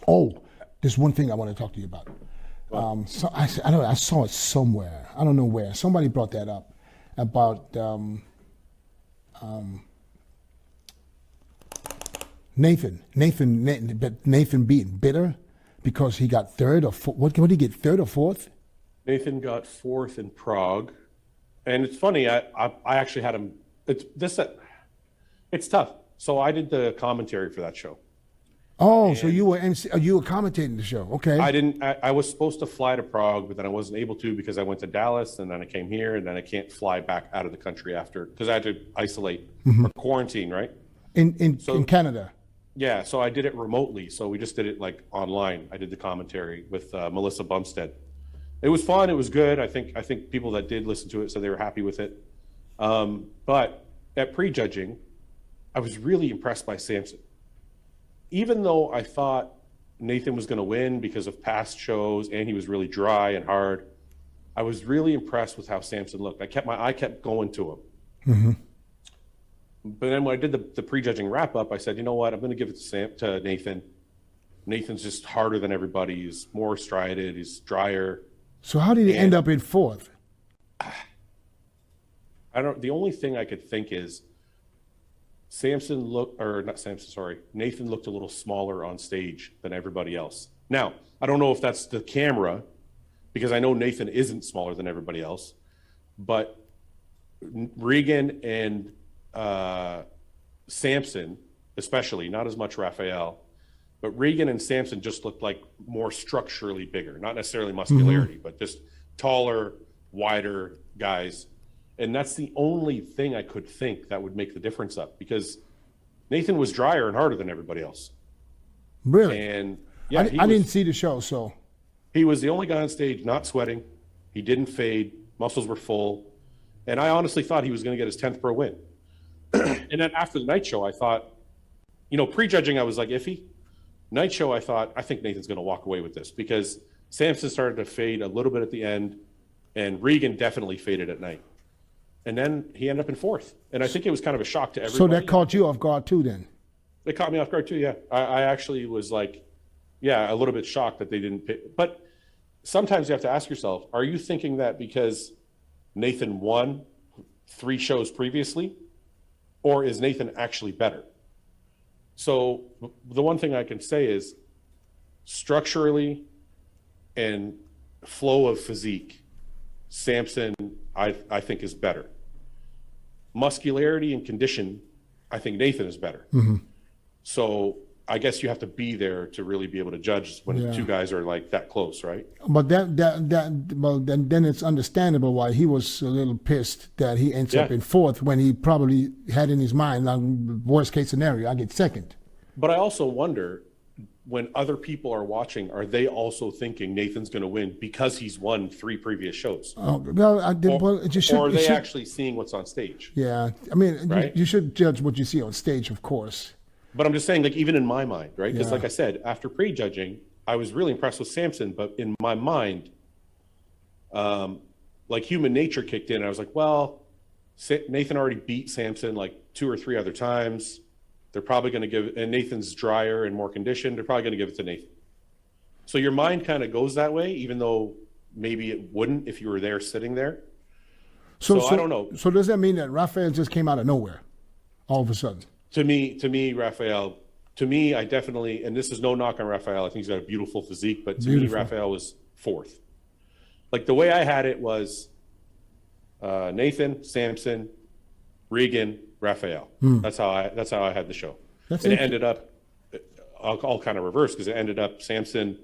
Oh, there's one thing I want to talk to you about. So I saw it somewhere. I don't know where. Somebody brought that up about Nathan being bitter because he got third or fourth. What did he get? Third or fourth? Nathan got fourth in Prague, and it's funny. I actually had him. It's tough. So I did the commentary for that show. Oh, so you were commentating the show? Okay. I was supposed to fly to Prague, but then I wasn't able to because I went to Dallas, and then I came here, and then I can't fly back out of the country after because I had to isolate or quarantine, right? In Canada. Yeah, so I did it remotely. So we just did it like online. I did the commentary with Melissa Bumstead. It was fun. It was good. I think people that did listen to it said they were happy with it. But at prejudging, I was really impressed by Samson. Even though I thought Nathan was going to win because of past shows and he was really dry and hard, I was really impressed with how Samson looked. My eye kept going to him. Mm-hmm. But then when I did the prejudging wrap up, I said, you know what? I'm going to give it to Nathan. Nathan's just harder than everybody. He's more strided. He's drier. So how did he end up in fourth? The only thing I could think is Nathan looked a little smaller on stage than everybody else. Now, I don't know if that's the camera, because I know Nathan isn't smaller than everybody else, but Regan and Samson, especially, not as much Raphael, but Regan and Samson just looked like more structurally bigger, not necessarily muscularity, but just taller, wider guys. And that's the only thing I could think that would make the difference up, because Nathan was drier and harder than everybody else. Really? And yeah, I didn't see the show, so. He was the only guy on stage not sweating. He didn't fade. Muscles were full. And I honestly thought he was going to get his 10th pro win. And then after the night show, I thought, prejudging, I was like iffy. Night show, I think Nathan's going to walk away with this, because Samson started to fade a little bit at the end, and Regan definitely faded at night. And then he ended up in fourth. And I think it was kind of a shock to everybody. So that caught you off guard too then? It caught me off guard too, yeah. I actually was like, a little bit shocked that they didn't pick. But sometimes you have to ask yourself, are you thinking that because Nathan won 3 shows previously, or is Nathan actually better? So the one thing I can say is structurally and flow of physique, Samson, I think, is better. Muscularity and condition, I think Nathan is better. Mm-hmm. So I guess you have to be there to really be able to judge when two guys are like that close, right? But then it's understandable why he was a little pissed that he ends up in fourth when he probably had in his mind, like, worst case scenario, I get second. But I also wonder, when other people are watching, are they also thinking Nathan's going to win because he's won 3 previous shows? Or are they actually seeing what's on stage? Yeah, I mean, right? you should judge what you see on stage, of course. But I'm just saying, like, even in my mind, right? Because like I said, after prejudging, I was really impressed with Samson, but in my mind, like, human nature kicked in. And I was like, well, Nathan already beat Samson like 2 or 3 other times. They're probably going to give, and Nathan's drier and more conditioned, they're probably going to give it to Nathan. So your mind kind of goes that way, even though maybe it wouldn't if you were there sitting there. So I don't know. So does that mean that Raphael just came out of nowhere all of a sudden? To me, Raphael, I definitely, and this is no knock on Raphael, I think he's got a beautiful physique, but to me, Raphael was fourth. Like, the way I had it was Nathan, Samson, Regan, Raphael. That's how I had the show. And it ended up, I'll kind of reverse, because it ended up Samson,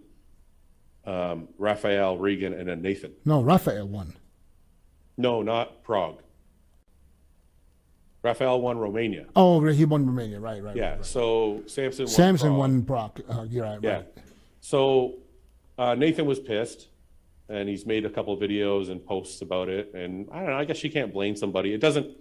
Raphael, Regan, and then Nathan. No, Raphael won. No, not Prague. Raphael won Romania. Oh, he won Romania, right. Yeah, right. So Samson won Prague. You're right. Yeah. Right. So Nathan was pissed, and he's made a couple of videos and posts about it. And I don't know, I guess you can't blame somebody. It doesn't,